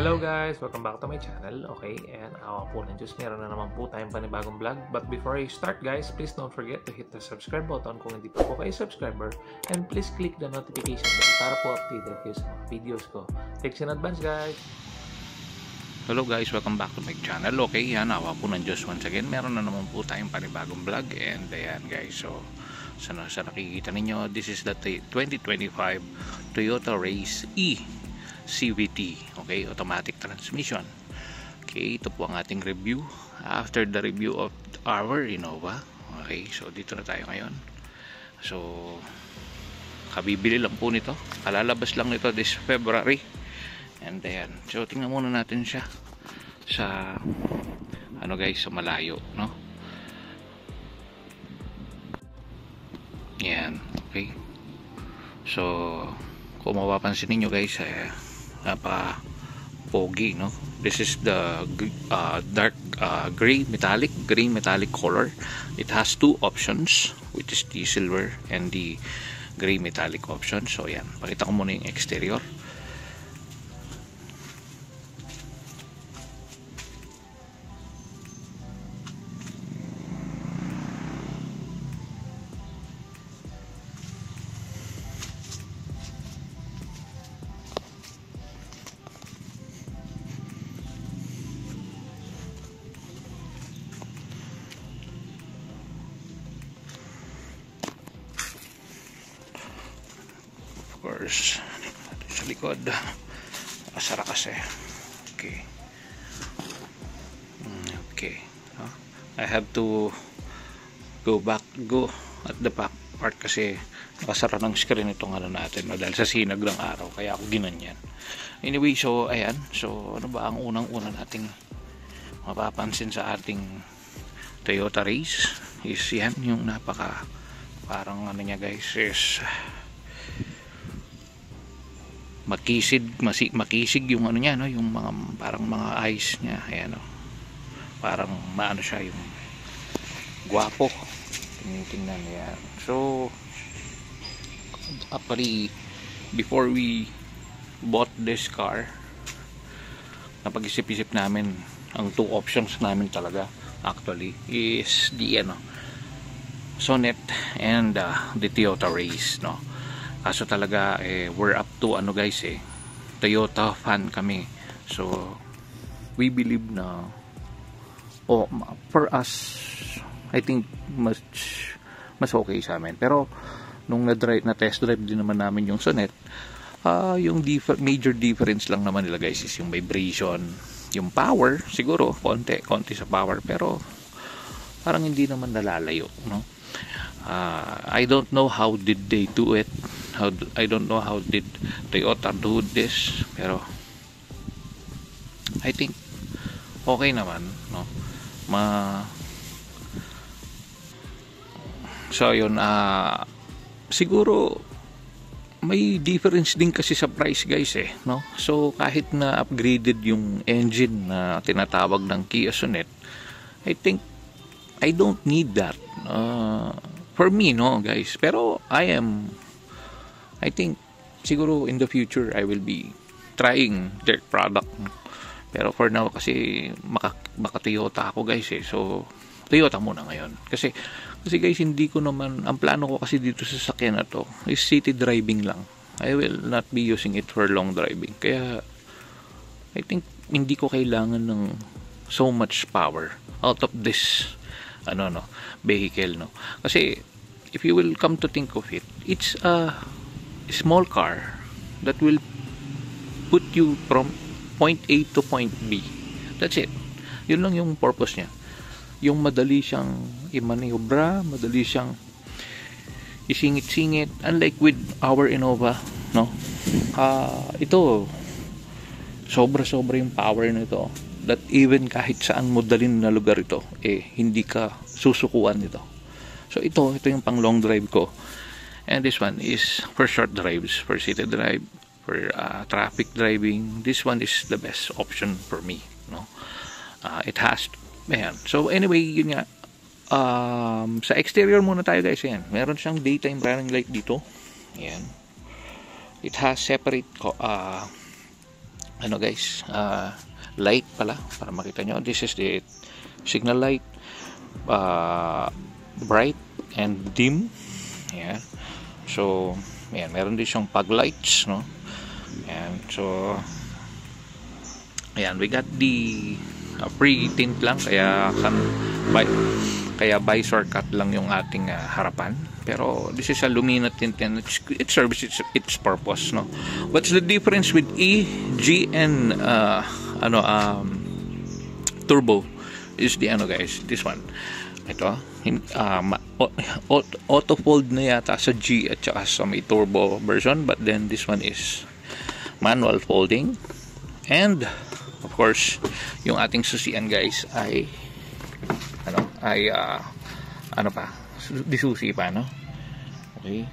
Hello guys! Welcome back to my channel. Okay, and awa po ng Diyos, meron na naman po tayong panibagong vlog. But before I start guys, please don't forget to hit the subscribe button kung hindi pa po kayo subscriber. And please click the notification bell para po updated kayo sa mga videos ko. Thanks in advance guys! Hello guys, welcome back to my channel. Okay, yan, awa po ng Diyos once again. Meron na naman po tayong panibagong vlog. And ayan guys, so sa nakikita ninyo, this is the 2025 Toyota Race E CVT, okay, automatic transmission. Okay, ito po ang ating review after the review of our Innova. Okay, so dito na tayo ngayon. So kabibili lang po nito, kalalabas lang nito this February. And ayan, so tingnan muna natin siya sa ano guys, sa malayo, no? Yan, okay. So kung mapapansin niyo guys, napaka pogi, no? This is the dark gray metallic color. It has two options, which is the silver and the gray metallic option. So yan, pakita ko muna yung exterior. Course, sa likod nakasara kasi. Okay, okay, no? I have to go at the back part kasi nakasara ng screen itong ano natin, no? Dahil sa sinag ng araw, kaya ako ginanyan. Anyway, so ayan, so ano ba ang unang-una nating mapapansin sa ating Toyota Race is yan, yung napaka parang ano niya guys, is makisig yung ano niya, no, yung mga parang mga eyes niya, ayan, no, parang maano siya, yung gwapo, tingnan niya. So actually before we bought this car, napag-isip-isip namin, ang two options namin talaga actually is the Sonet and the Toyota Race, no. Kaso talaga we're up to ano guys, Toyota fan kami. So we believe na for us, I think mas okay sa amin. Pero nung na test drive din naman namin yung Sonet, yung major difference lang naman nila guys is yung vibration, yung power, siguro konti sa power, pero parang hindi naman nalalayo, no? I don't know how did they do it. I don't know how did Toyota do this, pero I think okay naman, no? So yun, siguro may difference din kasi sa price guys, no? So kahit na upgraded yung engine na tinatawag ng Kia Sonet, I think I don't need that for me, no guys. Pero I think siguro in the future I will be trying their product. Pero for now kasi maka Toyota ako guys, so Toyota muna ngayon. Kasi guys, hindi ko naman, ang plano ko kasi dito sa sasakyan na to is city driving lang. I will not be using it for long driving. Kaya I think hindi ko kailangan ng so much power out of this vehicle, no. Kasi if you will come to think of it, it's a small car that will put you from point A to point B. That's it. Yun lang yung purpose niya. Yung madali siyang i-maniobra, madali siyang isingit-singit, unlike with our Innova, no. Ito sobra yung power nito, that even kahit saan mo dalhin na lugar ito, hindi ka susukuan nito. So ito yung pang long drive ko. And this one is for short drives, for city drive, for traffic driving. This one is the best option for me, no. It has, ayan. So anyway, yun nga, sa exterior muna tayo guys. Ayan, meron siyang daytime running light dito. Ayan, it has separate ano guys, light pala para makita nyo. This is the signal light, bright and dim. Yeah. So ayan, meron din siyang fog lights, no? Ayan. So ayan, we got the pre-tint lang, kaya visor cut lang yung ating harapan. Pero this is a Lumina tint and it serves its purpose, no? What's the difference with E, G and turbo is the guys, this one. Ito, auto fold na yata sa G at saka sa may turbo version, but then this one is manual folding. And of course, yung ating susian guys ay disusi pa, no? Okay.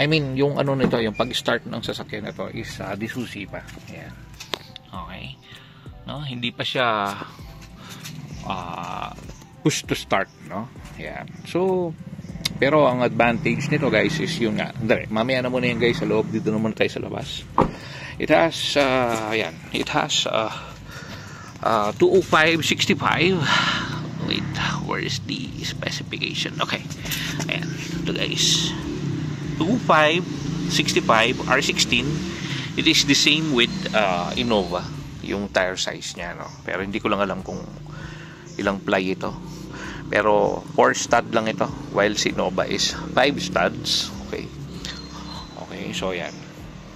I mean, yung nito, yung pag-start ng sasakyan na to is disusi pa. Ayan. Okay. No, hindi pa siya push to start, no? Ayan. So, pero ang advantage nito guys is yung mamaya na muna yan guys sa loob, dito naman tayo sa labas. It has ayan, it has 205/65. Wait, where is the specification? Okay, ayan, ito guys, 205/65 R16. It is the same with Innova, yung tire size niya, no? Pero hindi ko lang alam kung ilang ply ito, pero 4 stud lang ito, while si Innova is 5 studs. Okay, so yan,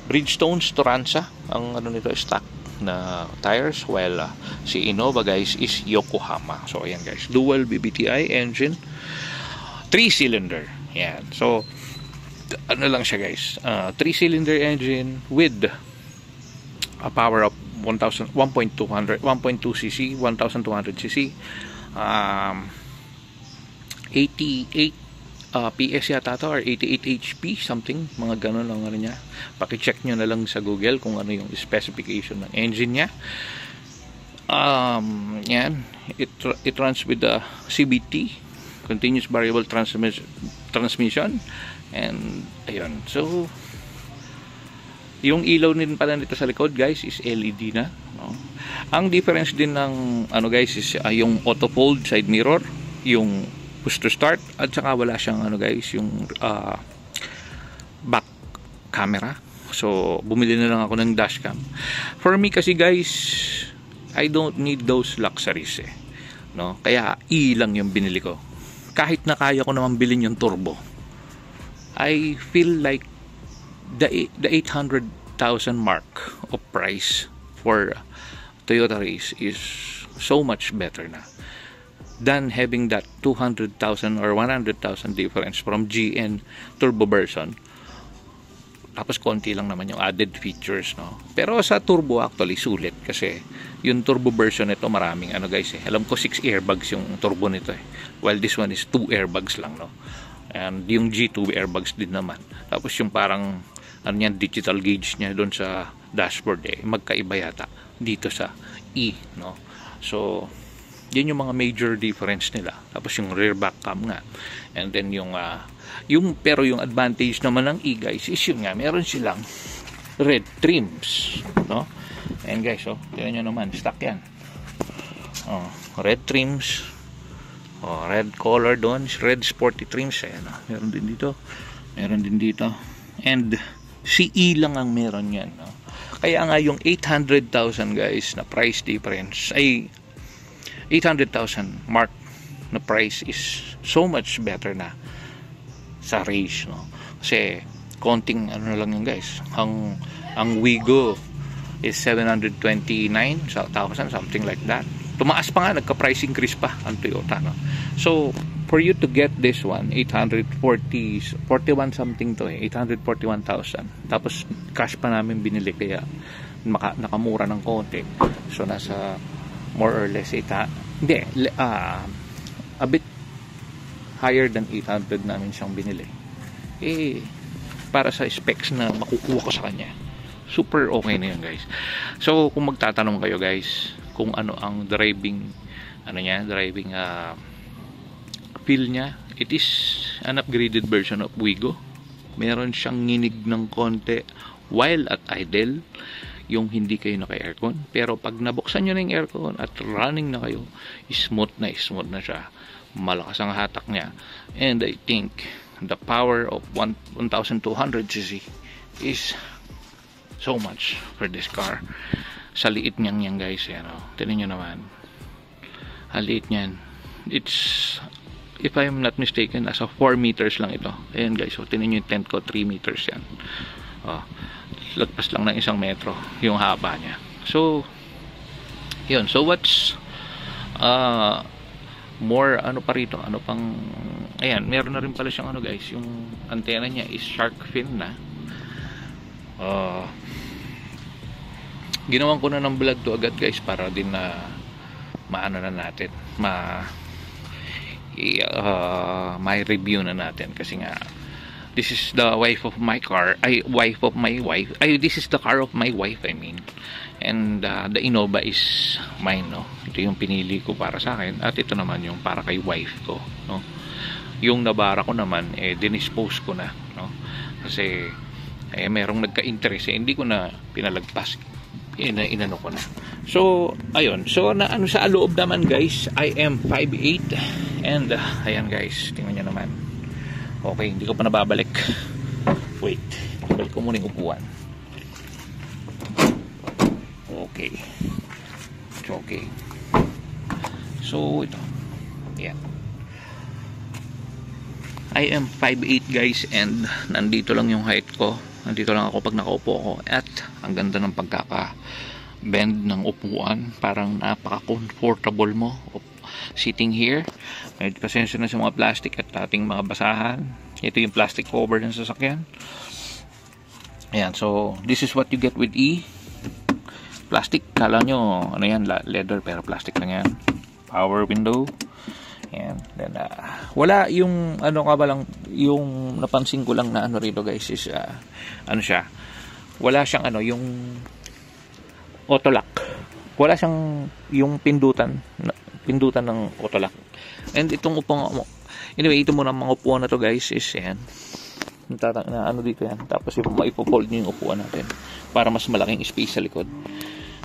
Bridgestones Turanza ang nito, stock na tires, while si Innova guys is Yokohama. So ayan guys, dual BBTI engine, 3-cylinder. Yan. So lang siya guys, 3-cylinder engine with a power of 1.2 cc, 1200 cc, 88 PS yata to, or 88 HP something, mga ganun lang niya. Paki-check nyo na lang sa Google kung ano yung specification ng engine niya. Yan, it runs with the CVT, continuous variable transmission, and ayun. So yung ilaw din pala nito sa likod guys is LED na, no? Ang difference din ng guys is yung auto fold side mirror, yung push to start, at saka wala siyang guys, yung back camera. So bumili na lang ako ng dashcam. For me kasi guys, I don't need those luxuries, no? Kaya E lang yung binili ko. Kahit na kaya ko naman bilhin yung turbo, I feel like the 800,000 mark of price for Toyota Race is so much better na than having that 200,000 or 100,000 difference from GN turbo version. Tapos konti lang naman yung added features, no? Pero sa turbo actually sulit, kasi yung turbo version nito maraming guys, alam ko 6 airbags yung turbo nito, while this one is 2 airbags lang, no? And yung G2 airbags din naman. Tapos yung parang digital gauge niya doon sa dashboard magkaiba yata dito sa E, no? So yun yung mga major difference nila. Tapos yung rear back cam nga, and then pero yung advantage naman ng E guys is yun nga, meron silang red trims, no? And guys, tingnan nyo naman, stock yan. Red trims, red color doon, red sporty trims. Ayan, meron din dito, and CE lang ang meron yan, no? Kaya nga yung 800,000 guys na price difference, ay 800,000 mark na price is so much better na sa Race, no? Kasi konting lang yun guys. Ang Wigo is 729,000, something like that. Tumaas pa nga, nagka-price increase pa ang Toyota, no? So for you to get this one, 41 something to, 841,000. Tapos cash pa namin binili, kaya nakamura ng konti. So nasa more or less a bit higher than 800 namin siyang binili. Para sa specs na makukuha ko sa kanya, super okay na yun guys. So kung magtatanong kayo guys kung ano ang driving feel niya, it is an upgraded version of Wigo. Meron siyang nginig ng konti while at idle. yung hindi kayo naka-aircon. Pero pag nabuksan nyo na yung aircon at running na kayo, smooth na siya. Malakas ang hatak niya. And I think the power of 1200cc is so much for this car. Sa liit niyan yan guys, tingnan nyo naman, ang liit niyan. It's, if I'm not mistaken, nasa 4 meters lang ito. Ayan guys, so tingnan nyo yung tent ko, 3 meters yan. Lagpas lang ng 1 metro yung haba niya. So yun, so what's more ano pa rito, ano pang, ayan, meron na rin pala siyang guys, yung antena niya is shark fin na. Ginawan ko na ng vlog to agad guys, para din na maano na natin, may review na natin, kasi nga this is the wife of my car, this is the car of my wife, I mean, and the Innova is mine, no? Ito yung pinili ko para sa akin, at ito naman yung para kay wife ko, no? Yung Navara ko naman, dinispose ko na, no? Kasi merong nagka-interest, hindi ko na pinalagpas, inano ko na. So ayun, so na ano sa loob naman guys, I am 5'8", and ayan guys, tingnan nyo naman. Okay, hindi ko pa nababalik. Wait, balik ko muna yung upuan. Okay, it's okay. So ito, ayan, I am 5'8" guys, and nandito lang yung height ko. Nandito lang ako pag nakaupo ako, at ang ganda ng pagkaka-bend ng upuan. Parang napaka-comfortable mo sitting here. Medyo pasensya na sa mga plastic at ating mga basahan. Ito yung plastic cover ng sasakyan. Ayan, so this is what you get with plastic. Kala nyo ano yan, leather, pero plastic lang yan. Power window. Ayan, then wala yung ano ka ba lang, yung napansin ko lang na ano rito guys is ano siya, wala siyang ano, yung auto lock. Wala siyang yung pindutan ng auto lock. And itong upuan mo, anyway, ito muna mga upuan na to guys is yan, na ano dito yan, tapos maipo-fold nyo yung upuan natin para mas malaking space sa likod.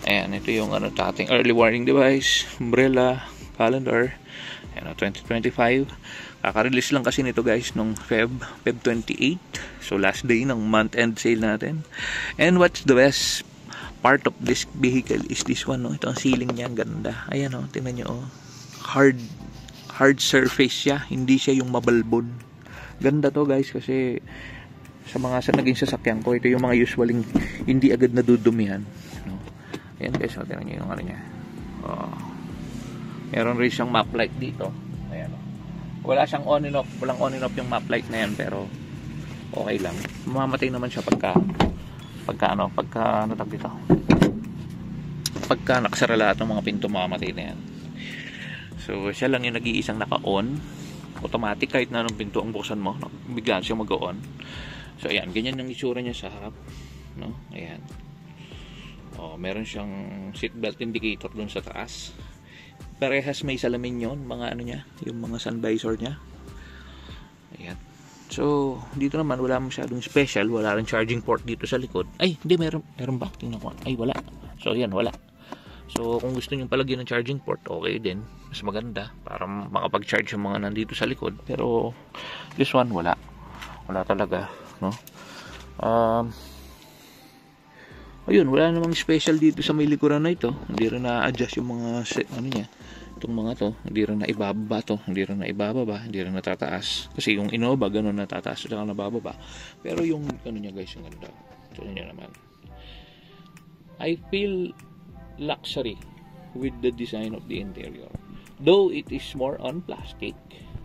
Ayan, ito yung ano, ating early warning device, umbrella, calendar. Ayan, 2025. Kaka-release lang kasi nito guys nung Feb 28. So last day ng month end sale natin. And what's the best part of this vehicle is this one, no? Ito ang ceiling niya, ganda. Ayan, oh, tingnan nyo, oh. Hard surface siya, hindi siya yung mabalbon. Ganda to guys, kasi sa naging sasakyan ko, ito yung mga usually hindi agad nadudumihan, no? Ayan guys, oh, tingnan nyo yung ano niya. Meron rin siyang map light dito. Ayan. Wala siyang on and off. Walang on and off yung map light na yan, pero okay lang. Mamamatay naman siya pagka nakasara lahat ng mga pinto, mamamatay na yan. So siya lang yung nag-iisang naka-on. Automatic, kahit na anong pinto ang buksan mo, biglaan siya mag-on. So ayan, ganyan yung itsura niya sa harap, no? Ayan. Meron siyang seatbelt indicator dun sa taas. Parehas may salamin yon, mga ano niya, yung mga sun visor niya. Ayan. So dito naman wala masyadong special, wala rin charging port dito sa likod. Ay, hindi, meron ba? Tingnan ko. Ay, wala. So ayan, wala. So kung gusto niyo palagyan ng charging port, okay din, mas maganda para makapag-charge yung mga nandito sa likod. Pero this one wala talaga, no? Ayun, wala namang special dito sa may likuran na ito. Hindi rin na-adjust yung mga ano niya, itong mga to. Hindi rin na ibababa to, hindi rin na ibababa, hindi rin natataas. Kasi yung Innova ganun, natataas at nabababa. Pero yung ano niya guys, yung ganda. Ito niya naman. I feel luxury with the design of the interior. Though it is more on plastic,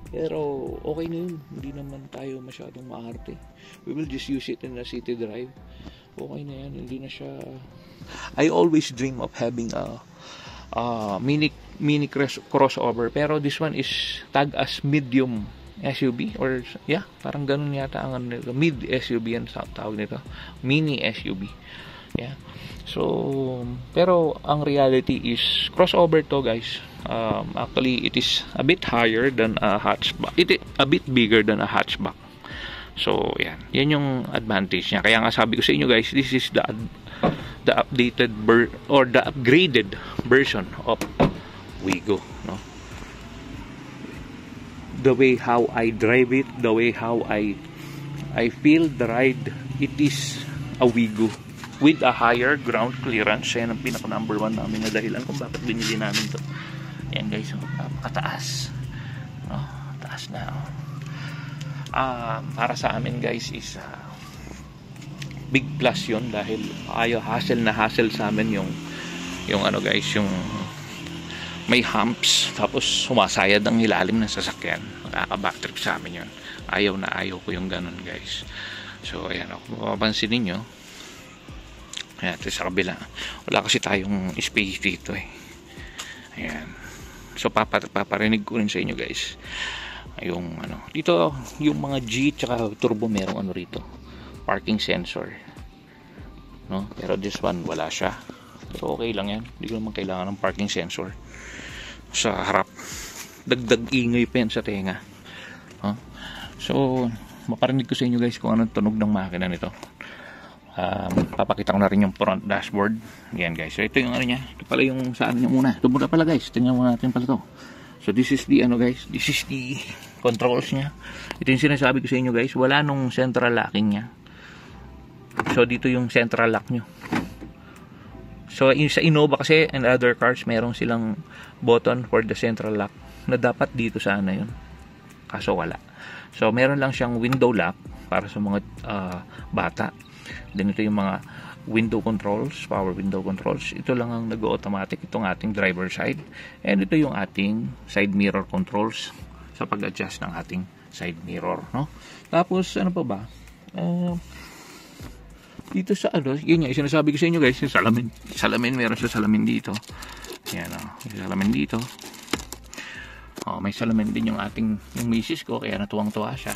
pero okay na yun. Hindi naman tayo masyadong maarte. We will just use it in a city drive. Okay na yan, hindi na siya. I always dream of having a mini crossover, pero this one is tag as medium SUV, or yeah, parang ganun yata ang mid SUV yan tawag nito, mini SUV. Yeah. So pero ang reality is crossover to guys. Actually it is a bit higher than a hatchback. It is a bit bigger than a hatchback. So yan yung advantage niya. Kaya nga sabi ko sa inyo guys, this is the the upgraded version of Wigo, no? The way how I drive it, the way how I feel the ride, it is a Wigo with a higher ground clearance. Yan ang pinaka number 1 namin na dahilan kung bakit binili namin to. Yan guys, napakataas, no? Taas na, oh. Para sa amin guys is big plus yun, dahil hassle sa amin yung ano guys, yung may humps tapos sumasayad ang ilalim ng sasakyan. Nakaka-backtrip sa amin yun. Ayaw ko yung ganun guys. So ayan, kung mapapansin ninyo, ayan, sa kabila wala kasi tayong space dito eh. Ayan, so paparinig ko rin sa inyo guys yung ano dito, yung mga G tsaka turbo merong ano rito, parking sensor, no? Pero this one wala siya. Pero okay lang yan, hindi ko naman kailangan ng parking sensor sa harap. Dagdag ingay pa yan sa tenga, huh? So maparinig ko sa inyo guys kung anong tunog ng makina nito. Papakita ko na rin yung front dashboard. Yan guys, so ito yung ano nya, ito pala yung saan nya muna. Ito muna pala guys, tingnan muna natin pala to. So this is the ano guys, this is the controls nya. Ito yung sinasabi ko sa inyo guys, wala nung central locking nya. So dito yung central lock nyo. So sa Innova kasi and other cars, meron silang button for the central lock na dapat dito sana yun, kaso wala. So meron lang siyang window lock para sa mga bata. Then ito yung mga window controls, power window controls. Ito lang ang nag-automatic, itong ating driver side. And ito yung ating side mirror controls sa pag-adjust ng ating side mirror, no? Tapos ano pa ba? Dito sa ano, yun nga, sinasabi ko sa inyo guys, yung salamin, meron sa salamin dito. Yan, may salamin dito. May salamin din yung yung misis ko, kaya natuwang-tuwa siya.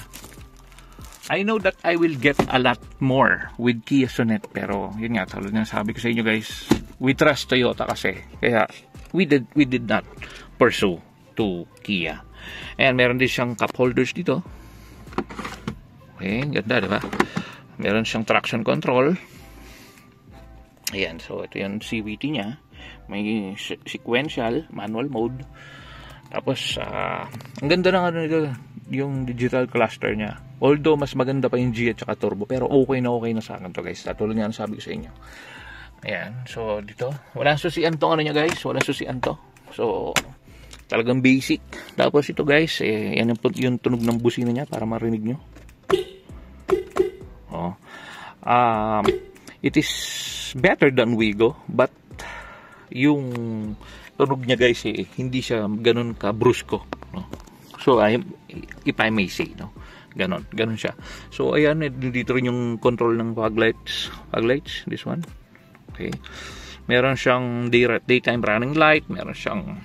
I know that I will get a lot more with Kia Sonet, pero yun nga, tulad ng sabi ko sa inyo guys, we trust Toyota kasi, kaya we did not pursue to Kia. And meron din siyang cup holders dito. Okay, ganda, diba? Meron siyang traction control. Ayan, so ito yung CVT nya. May sequential, manual mode. Tapos, ang ganda ng ano nito, yung digital cluster nya. Although, mas maganda pa yung G at saka turbo. Pero okay na sa akin to guys. Tulad nga sabi ko sa inyo. Ayan, so dito. Walang susian to ano nya guys. Walang susian to. So, talagang basic. Tapos ito guys, yan yung tunog ng busina nya para marinig nyo. It is better than Wigo, but yung tunog niya guys hindi siya ganun ka brusko, no? So if I may say, no, ganun siya. So ayan, dito rin yung control ng fog lights, this one. Okay, meron siyang daytime running light, meron siyang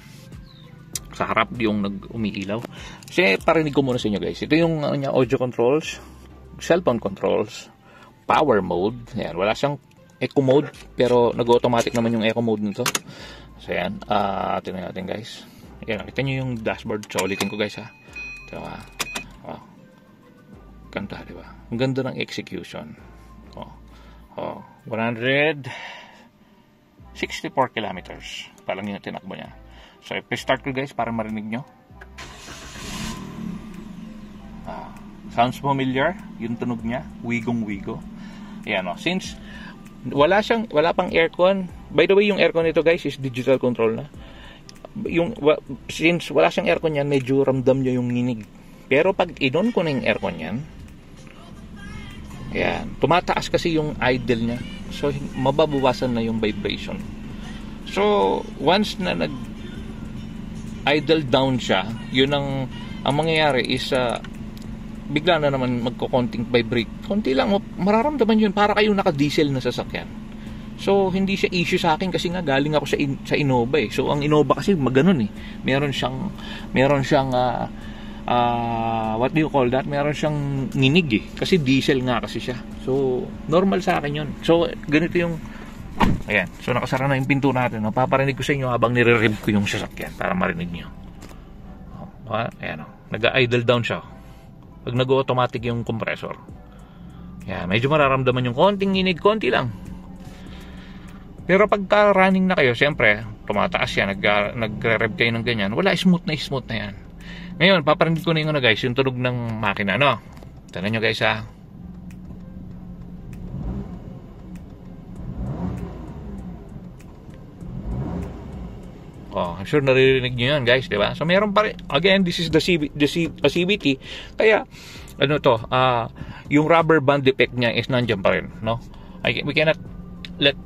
sa harap yung umiilaw. Kasi parinig ko muna sa inyo guys, ito yung audio controls, cellphone controls, power mode. Ayan, wala siyang eco mode, pero nag-automatic naman yung eco mode nito. So ayan, tingnan natin guys. Ayan, nakita nyo yung dashboard. So ulitin ko guys ha. Diba? Wow, ganda, diba? Ang ganda ng execution. 164 kilometers palang yung tinakbo niya. So i-start ko guys para marinig nyo. Sounds familiar yung tunog niya, Wigo. Ayan, since wala pang aircon. By the way, yung aircon nito guys is digital control na. Since wala siyang aircon yan, medyo ramdam nyo yung nginig. Pero pag i-on ko na yung aircon yan, ayan, tumataas kasi yung idle niya. So mababawasan na yung vibration. So once na nag-idle down siya, yun ang mangyayari is bigla na naman magko-konting vibrate. Konti lang, mararamdaman yun para kayong naka-diesel na sasakyan. So hindi siya issue sa akin kasi nga galing ako sa Innova eh. So ang Innova kasi maganon eh. Meron siyang what do you call that? Meron siyang nginig eh. Kasi diesel nga kasi siya. So normal sa akin yun. So ganito yung ayan. So nakasara na yung pinto natin. Paparinig ko sa inyo habang nire-rev ko yung sasakyan para marinig nyo. Ayan o. Nag-idle down siya. Pag nag-automatic yung compressor. Yeah, medyo mararamdaman yung konting nginig, konti lang. Pero pagka running na kayo, siyempre, tumataas yan, nagre-rev kayo ng ganyan, wala, smooth na yan. Ngayon, paparinig ko na yung guys, yung tunog ng makina, no? Tignan nyo guys ha. I'm sure naririnig nyo yan guys, di ba? So meron pa rin, again, this is the CVT, kaya, yung rubber band effect niya is nandiyan pa rin, no? We cannot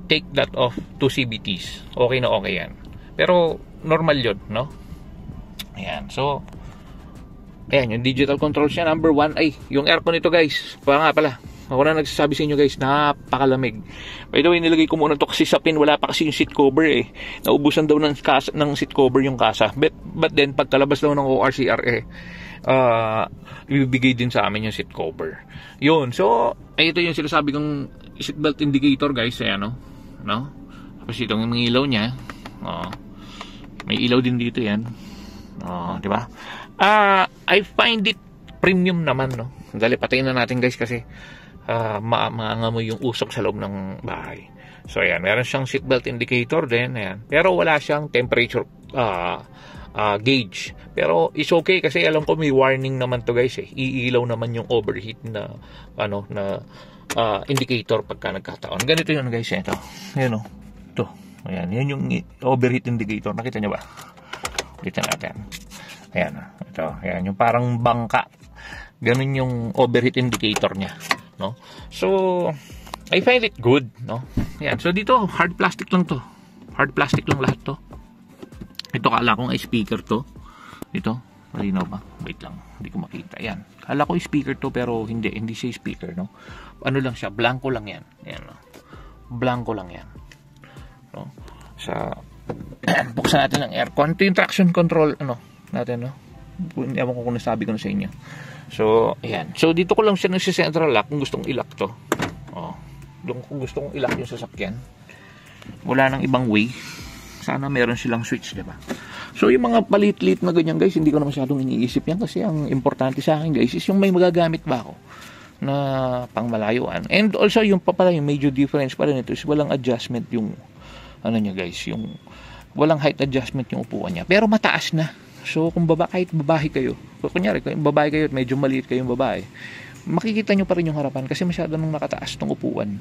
take that off to CVTs. Okay na okay yan. Pero normal yun, no? Ayan. So, ayan, yung digital controls niya, number 1. Ay, yung aircon nito guys. Pala. Ako na nagsasabi sa inyo guys, napakalamig. By the way, nilagay ko muna to kasi sa pin, wala pa kasi yung seat cover eh. Naubusan daw ng seat cover yung kasa. But then, pagkalabas daw ng ORCR ibibigay din sa amin yung seat cover. Yun. So, ito yung sinasabi kong seatbelt indicator guys. Ayan, no? Tapos itong yung ilaw niya. May ilaw din dito yan. Di ba? I find it premium naman, no? Dali, patayin na natin guys kasi maangamoy yung usok sa loob ng bahay. So, ayan. Meron siyang seatbelt indicator din. Ayan. Pero wala siyang temperature gauge. Pero it's okay kasi alam ko may warning naman to guys eh. Iilaw naman yung overheat na indicator pagka nagkataon. Ganito yun guys eh. Ito. Ayan o. Ito. Ayan. Yan yung overheat indicator. Nakita nyo ba? Kita natin. Ayan. Ito. Ayan. Yung parang bangka. Ganun yung overheat indicator niya. No? So, I find it good. No? Ayan. So, dito, hard plastic lang to. Hard plastic lang lahat to. Ito kala kong ay speaker to. Ito, malinaw ba? Wait lang, hindi ko makita. Ayan. Kala ko ay speaker to pero hindi siya speaker, no? Ano lang siya, blanco lang yan. Ayan, no? Blanco lang yan. No? Sa buksan natin ang aircon. Ito yung traction control natin, no? Ewan ko kung nasabi ko na sa inyo. So, ayan. So, dito ko lang siya nagsi-central lock kung gustong ilak to. Kung gusto kong ilak yung sasakyan. Wala nang ibang way. Sana meron silang switch, diba? So, yung mga palit-lit na ganyan, guys, hindi ko na masyadong iniisip yan kasi ang importante sa akin, guys, is yung may magagamit ba ako na pangmalayuan. And also, yung major difference pa rin ito is walang adjustment yung, niya, guys, yung walang height adjustment yung upuan niya. Pero mataas na. So, kung kahit babae kayo, kunyari, kung babae kayo at medyo maliit kayong babae, makikita nyo pa rin yung harapan kasi masyado nang nakataas ng upuan.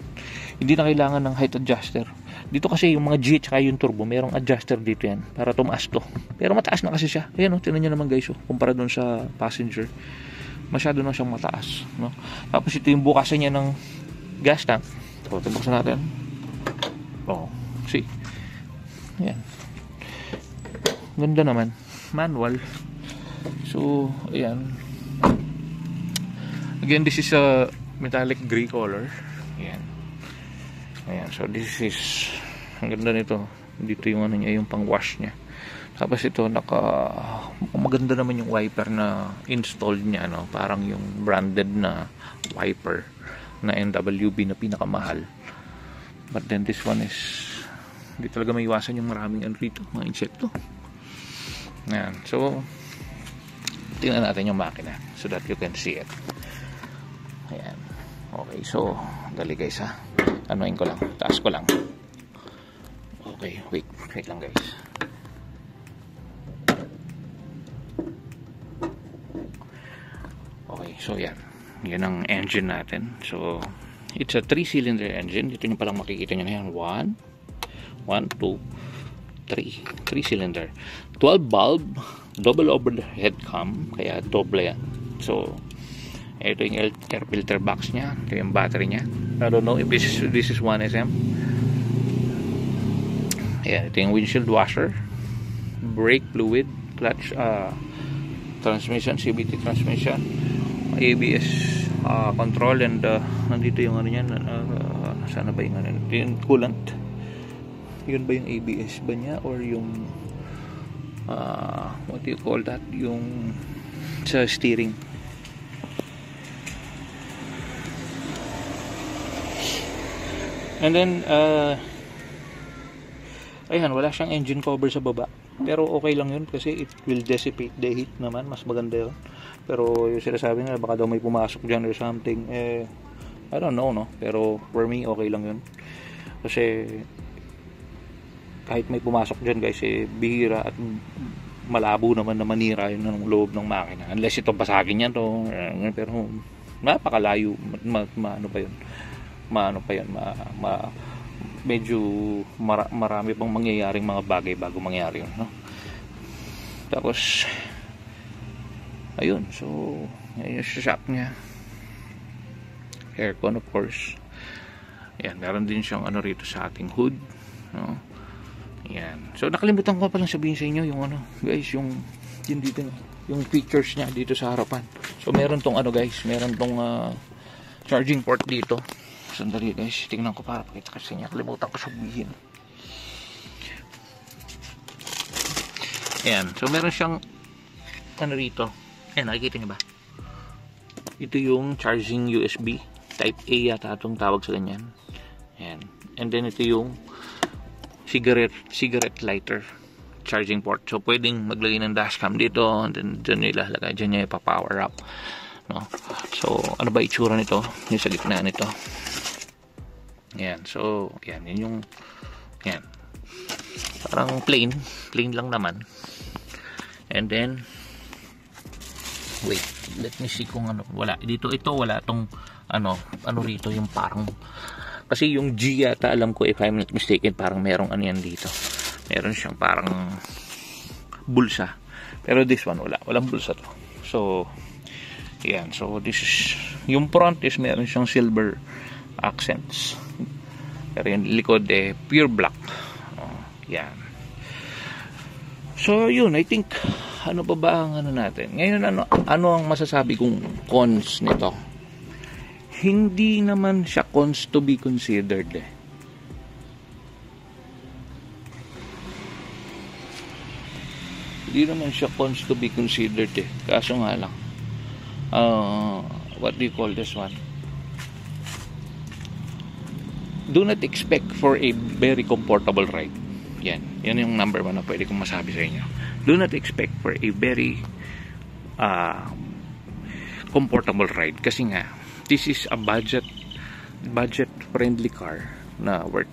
Hindi na kailangan ng height adjuster. Dito kasi yung mga G at yung turbo, merong adjuster dito yan para tumaas to. Pero mataas na kasi siya. Ayan, tingnan nyo naman guys, kumpara dun sa passenger. Masyado na siyang mataas, no? Tapos ito yung bukasan niya ng gas tank. So, buksan natin. See. Ayan. Ganda naman. Manual. So, ayan. Again, this is a metallic gray color. Ayan. Ayan. So, this is ang ganda nito. Dito yung niya, yung pang wash niya. Tapos ito, maganda naman yung wiper na installed niya, no? Parang yung branded na wiper na NWB na pinakamahal. But then this one is, hindi talaga may iwasan yung maraming rito, mga insekto. Ayan. So, tingnan natin yung makina so that you can see it. Ayan. Okay, so, dali guys ha. Anuin ko lang, taas ko lang. Okay, wait lang guys. Okay, so yan. Yan ang engine natin. So, it's a 3-cylinder engine. Dito nyo palang makikita nyo na yan. 1, 2, 3. 3-cylinder. 12 bulb. Double overhead cam. Kaya doble yan. So, ito yung air filter box nya. Ito yung battery nya. I don't know if this is 1SM. Ayan, ito yung windshield washer. Brake fluid. Clutch. Transmission. CVT transmission. ABS control. And nandito yung ano yan. Sana ba yung ano? Yung coolant. Yun ba yung ABS ba niya? Or yung what do you call that? Yung sa steering. And then ayan, wala siyang engine cover sa baba. Pero okay lang yun kasi it will dissipate the heat naman. Mas maganda yun. Pero yung sinasabi nila baka daw may pumasok dyan or something, I don't know, no? Pero for me, okay lang yun. Kasi kahit may pumasok dyan guys, bihira at malabo naman na manira yun ng loob ng makina. Unless ito basagin yan to. Pero napakalayo. Ano pa yun? Medyo marami pang mangyayaring mga bagay bago mangyari yun. No? Tapos, ayun. So, ayun yung shop niya. Aircon of course. Ayan, meron din siyang ano rito sa ating hood. No? Ayan. So, nakalimutan ko palang sabihin sa inyo yung ano, guys, yung dito, yung features niya dito sa harapan. So, meron tong ano guys, meron tong charging port dito. Sandali guys, tingnan ko para pakita kasi niya. Nakalimutan ko sabihin. Ayan. So, meron siyang ano rito. Ayan, nakikita niyo ba? Ito yung charging USB. Type A yata itong tawag sa ganyan. Ayan. And then ito yung cigarette lighter charging port. So pwedeng maglagay ng dashcam dito, and then dyan ilalagay, dyan niya ipa-power up. No? So ano ba itsura nito? Yung sa gitna nito. Ayan. So yan yung yan. Parang plain lang naman. And then wait, let me see kung ano. Wala dito, ito wala tong ano rito yung parang, kasi yung G yata alam ko, if I'm not mistaken, parang merong ano yan dito, meron siyang parang bulsa, pero this one walang bulsa to. So yan, so this is yung front is meron siyang silver accents, pero yung likod pure black. Yan. So yun, I think ano pa ba ang ano natin ngayon, ano ang masasabi kong cons nito? Hindi naman siya cons to be considered Hindi naman siya cons to be considered Kaso nga lang, what do you call this one? Do not expect for a very comfortable ride. Yan yung number 1 na pwede kong masabi sa inyo. Do not expect for a very comfortable ride. Kasi nga, this is a budget friendly car na worth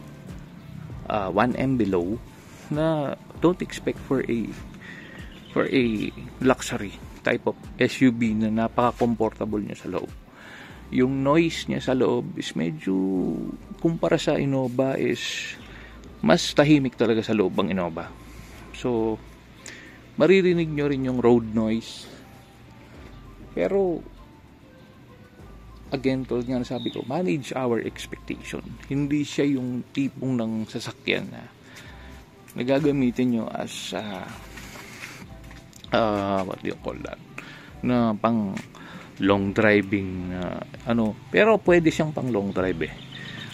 1M below, na don't expect for a luxury type of SUV na napaka-comfortable niya sa loob. Yung noise niya sa loob is medyo, kumpara sa Innova, is mas tahimik talaga sa loob ang Innova. So maririnig nyo rin yung road noise, pero again, tulad nga sabi ko, manage our expectation. Hindi siya yung tipong ng sasakyan na nagagamitin nyo as what do you call that, na pang long driving pero pwede siyang pang long drive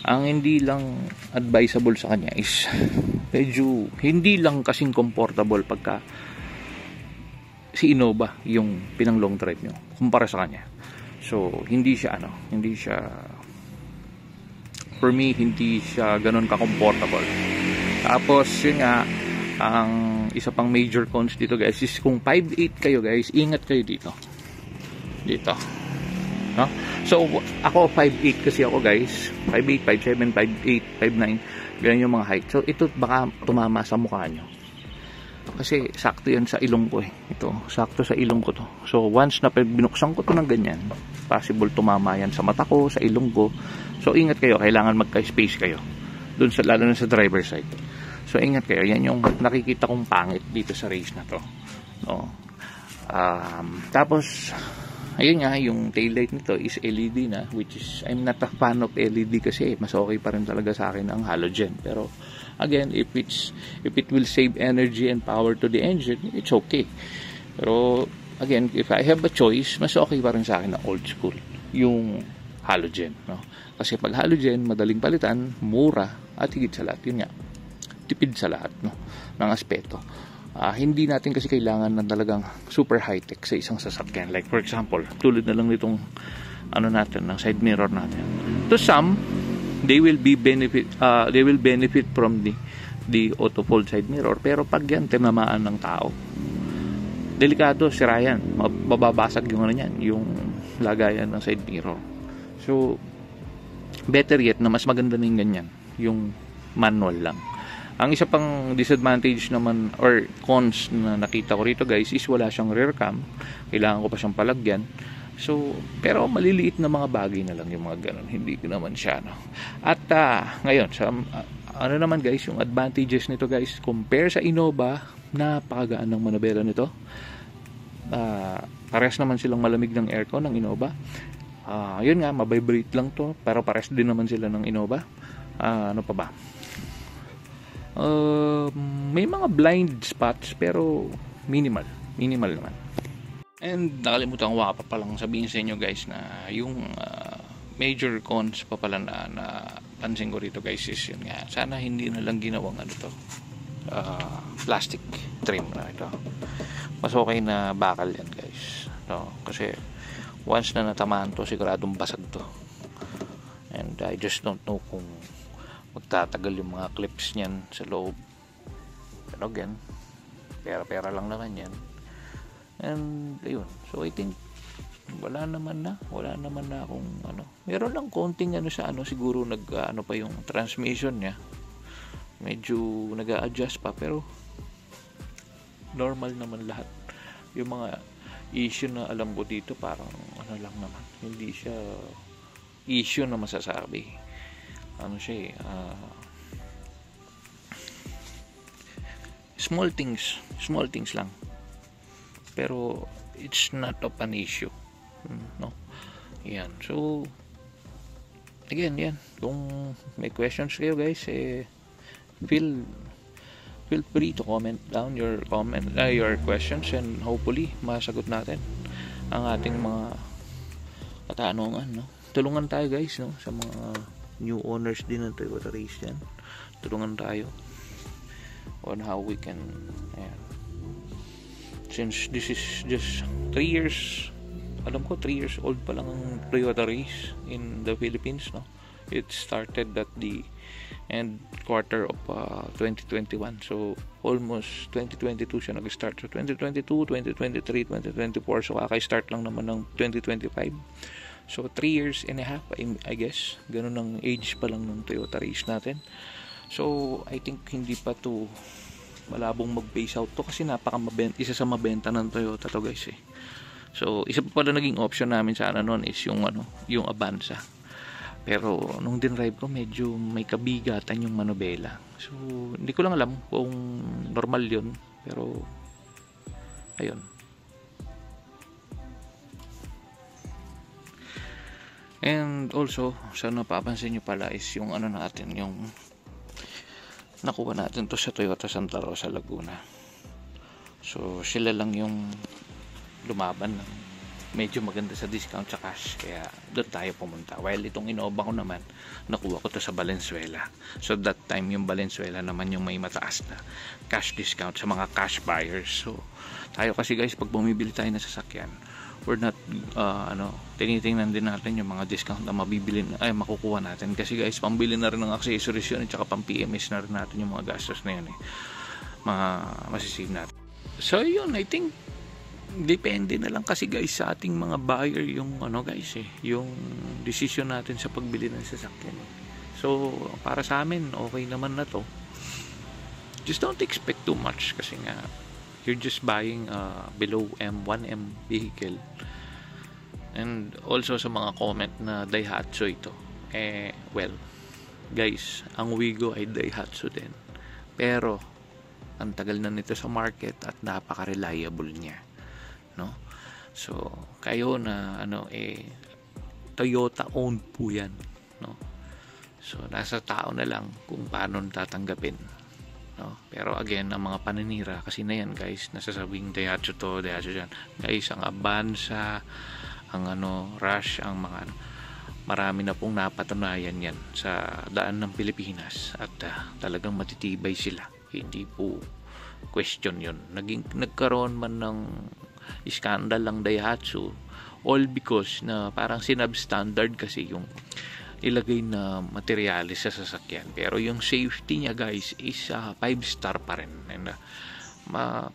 Ang hindi lang advisable sa kanya is medyo hindi lang kasing comfortable pagka si Innova yung pinang long drive nyo kumpara sa kanya. So hindi siya for me, hindi siya ganun ka-comfortable. Tapos yun nga, ang isa pang major cons dito guys is kung 5'8 kayo guys, ingat kayo dito, no? So ako 5'8 kasi ako guys, 5'8, 5'7, 5'8, 5'9, ganyan yung mga height. So ito baka tumama sa mukha nyo kasi sakto yan sa ilong ko ito sakto sa ilong ko to. So once na binuksan ko to ng ganyan, possible tumama yan sa mata ko, sa ilong ko. So ingat kayo, kailangan magka-space kayo dun sa, lalo na sa driver side. So ingat kayo, yan yung nakikita kong pangit dito sa race na to, no? Tapos ayun nga, yung taillight nito is LED na, which is I'm not a fan of LED kasi mas okay pa rin talaga sa akin ang halogen. Pero again, if it will save energy and power to the engine, it's okay. Pero again, if I have a choice, mas okay pa rin sa akin ang old school, yung halogen, no? Kasi pag halogen, madaling palitan, mura, at higit sa lahat, yun nga, tipid sa lahat, no, ng aspeto. Hindi natin kasi kailangan ng talagang super high-tech sa isang sasakyan. Like for example, tulad na lang nitong natin, ng side mirror natin. To some, they will benefit from the auto fold side mirror, pero pag yan tinamaan ng tao, delikado, sira yan, mababasag yung yung lagayan ng side mirror. So better yet na mas maganda na yung ganyan, yung manual lang. Ang isa pang disadvantage naman or cons na nakita ko rito guys is wala siyang rear cam. Kailangan ko pa siyang palagyan. So, pero maliliit na mga bagay na lang yung mga ganun. Hindi ko naman siya, no? At ngayon, sa ano naman guys, yung advantages nito guys, compare sa Innova, napakagaan ng manobela nito. Pares naman silang malamig ng aircon ng Innova. Yun nga, mabibrate lang to, pero pares din naman sila ng Innova. Ano pa ba? May mga blind spots pero minimal naman. And nakalimutan ko pa palang sabihin sa inyo guys na yung major cons pa pala na pansin ko rito guys is yun nga, sana hindi na lang ginawang ano to, plastic trim na ito. Mas okay na bakal yan guys, no? Kasi once na natamaan to, siguradong basag to. And I just don't know kung magtatagal yung mga clips niyan sa loob. Pero again, pera lang naman yan. And ayun, so I think wala naman na akong ano. Meron lang konting ano sa ano, siguro ano pa yung transmission niya. Medyo nag-a-adjust pa, pero normal naman lahat. Yung mga issue na alam ko dito parang ano lang naman, hindi siya issue na masasabi. Ano siya small things lang, pero it's not of an issue, no? Yan, so again, yan, kung may questions kayo guys, feel free to comment down your questions, and hopefully masagot natin ang ating mga katanungan, no? Tulungan tayo guys, no, sa mga new owners din ng Toyota Race yan. Tulungan tayo on how we can, since this is just 3 years, alam ko 3 years old pa lang ang Toyota Race in the Philippines, no? It started at the end quarter of 2021, so almost 2022 siya nag-start. So 2022, 2023, 2024, so kaka-start lang naman ng 2025. So 3 years and a half, I guess. Ganun ang age pa lang ng Toyota Race natin. So I think hindi pa to malabong mag-phase out to, kasi isa sa mabenta ng Toyota to guys eh. So isa pa pala naging option namin sana noon is yung Avanza. Pero nung dinrive ko, medyo may kabigatan yung manobela. So hindi ko lang alam kung normal yun, pero ayun. And also, sa napapansin nyo pala is yung ano natin, yung nakuha natin to sa Toyota Santa Rosa, Laguna. So sila lang yung lumaban ng medyo maganda sa discount sa cash, kaya doon tayo pumunta. While itong Innova ko naman, nakuha ko to sa Valenzuela. So that time yung Valenzuela naman yung may mataas na cash discount sa mga cash buyers. So tayo kasi guys, pag bumibili tayo na sasakyan, we're not tinitingnan din natin yung mga discount na makukuha natin, kasi guys, pambili na rin ng accessories yun, at saka pang PMS na rin natin yung mga gastos na yun masisave natin. So yun, I think depende na lang kasi guys sa ating mga buyer yung yung decision natin sa pagbili ng sasakyan. So para sa amin, okay naman na to. Just don't expect too much, kasi nga you're just buying below 1M vehicle. And also sa mga comment na Daihatsu ito, well guys, ang Wigo ay Daihatsu din, pero ang tagal na nito sa market at napaka-reliable niya, no? So kayo na Toyota owned po yan, no? So nasa tao na lang kung paano tatanggapin, no? Pero again, ang mga paninira kasi na yan guys, nasasabing Daihatsu to, Daihatsu yan guys, ang Avanza, ang Rush, ang mga marami na pong napatunayan yan sa daan ng Pilipinas, at talagang matitibay sila, hindi po question yun. Nagkaroon man ng scandal lang Daihatsu, all because na parang sinubstandard kasi yung ilagay na materialis sa sasakyan, pero yung safety niya guys is 5-star pa rin, and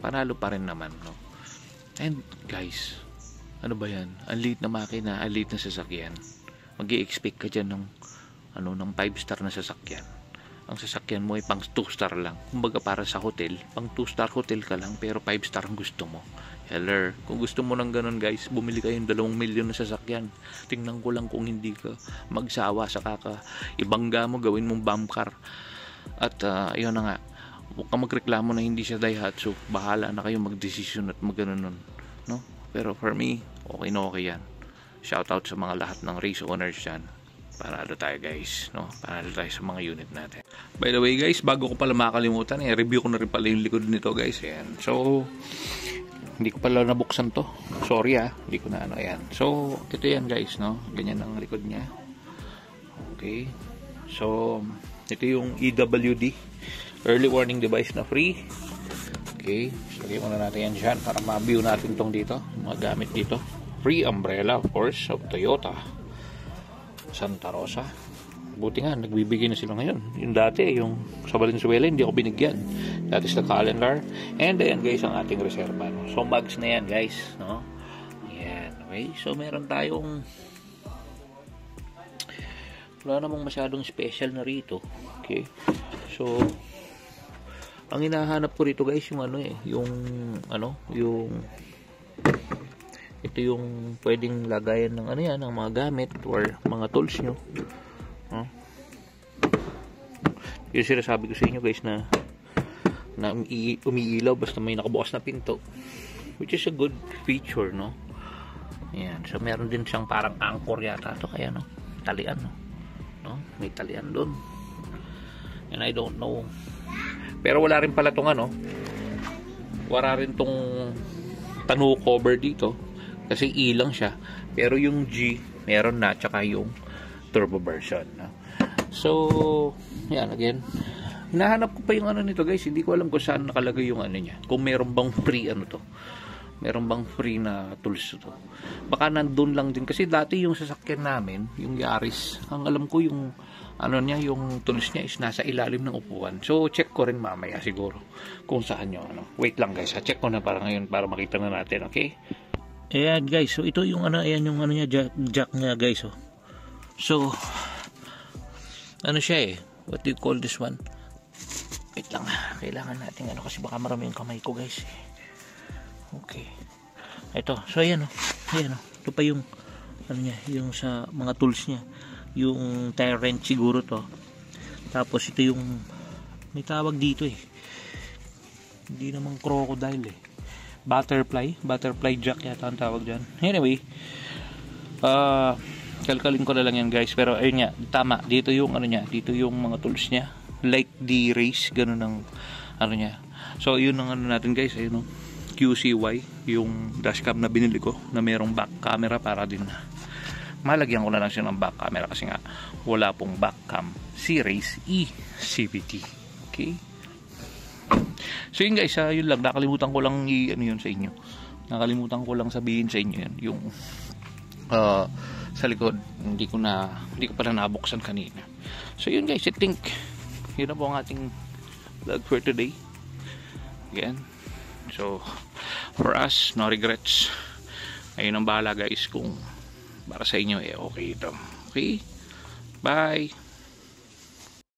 panalo pa rin naman, no? And guys, ano ba yan? Ang liit na makina, ang liit na sasakyan. Mag-i-expect ka dyan ng 5-star na sasakyan. ang sasakyan mo ay pang 2-star lang. Kumbaga para sa hotel, pang 2-star hotel ka lang pero 5-star ang gusto mo. Heller, kung gusto mo ng ganun guys, bumili kayo ng 2 milyon na sasakyan. Tingnan ko lang kung hindi ka magsawa sa ibangga mo, gawin mong bump car. At ayun na nga, huwag ka magreklamo na hindi siya Daihatsu. Bahala na kayo magdesisyon at magganon, no? Pero for me, okay na okay yan. Shoutout sa mga lahat ng race owners dyan. Panalo tayo guys, no? Panalo tayo sa mga unit natin. By the way guys, bago ko pala makalimutan, review ko na rin pala yung likod nito guys. Ayan. So, hindi ko pala nabuksan to. Sorry hindi ko na ayan. So, ito yan guys, no? Ganyan ang likod niya. Okay. So, ito yung EWD, Early Warning Device na free. Okay. So, lagyan muna natin yan dyan para ma-view natin tong dito. Mga gamit dito. Free umbrella, of course, of Toyota Santa Rosa. Buti nga, nagbibigay na sila ngayon. Yung dati, yung sa Valenzuela, hindi ako binigyan. That is the calendar. And ayan guys, ang ating reserva. No? So, bags na yan guys. No? Ayan. Okay. So, meron tayong wala namang masyadong special na rito. Okay. So, ang hinahanap ko rito guys, yung ito yung pwedeng lagayan ng ng mga gamit or mga tools nyo. Yung sinasabi ko sa inyo guys na umiilaw basta may nakabukas na pinto, which is a good feature, no? Ayan. So meron din siyang parang anchor yata to, kaya talian, no? May talian doon, and I don't know, pero wala rin pala tong wala rin tong tonneau cover dito kasi E lang siya, pero yung G meron na, tsaka yung turbo version, no? So yan, again, hinahanap ko pa yung nito guys. Hindi ko alam kung saan nakalagay yung niya, kung meron bang free meron bang free na tools to. Baka nandun lang din kasi dati yung sasakyan namin, yung Yaris, ang alam ko yung niya, yung tools niya is nasa ilalim ng upuan. So check ko rin mamaya siguro kung saan yung wait lang guys, check ko na para ngayon para makita na natin. Okay, ayan guys, so ito yung ayan yung niya, jack niya guys. So siya what do you call this one? Wait lang, kailangan natin kasi baka marami yung kamay ko guys. Okay, ito, so ayan ito pa yung niya, yung sa mga tools niya, yung tire wrench siguro to. Tapos ito yung may tawag dito hindi naman crocodile butterfly jack yata ang tawag dyan. Anyway, kalkalin ko na lang yan guys, pero ayun nga, tama, dito yung dito yung mga tools niya, like the race, ganun ang niya. So yun ang natin guys, ayun QCY, yung dashcam na binili ko na merong back camera, para din malagyan ko na lang siya ng back camera kasi nga wala pong back cam si Race E CVT. Okay, so yun guys, yun lang, nakalimutan ko lang yun sa inyo, nakalimutan ko lang sabihin sa inyo yung sa likod, hindi ko pala nabuksan kanina. So yun guys, I think yun na po ang ating vlog for today. Again, so for us, no regrets. Ayun ang bahala guys kung para sa inyo okay ito. Okay, bye.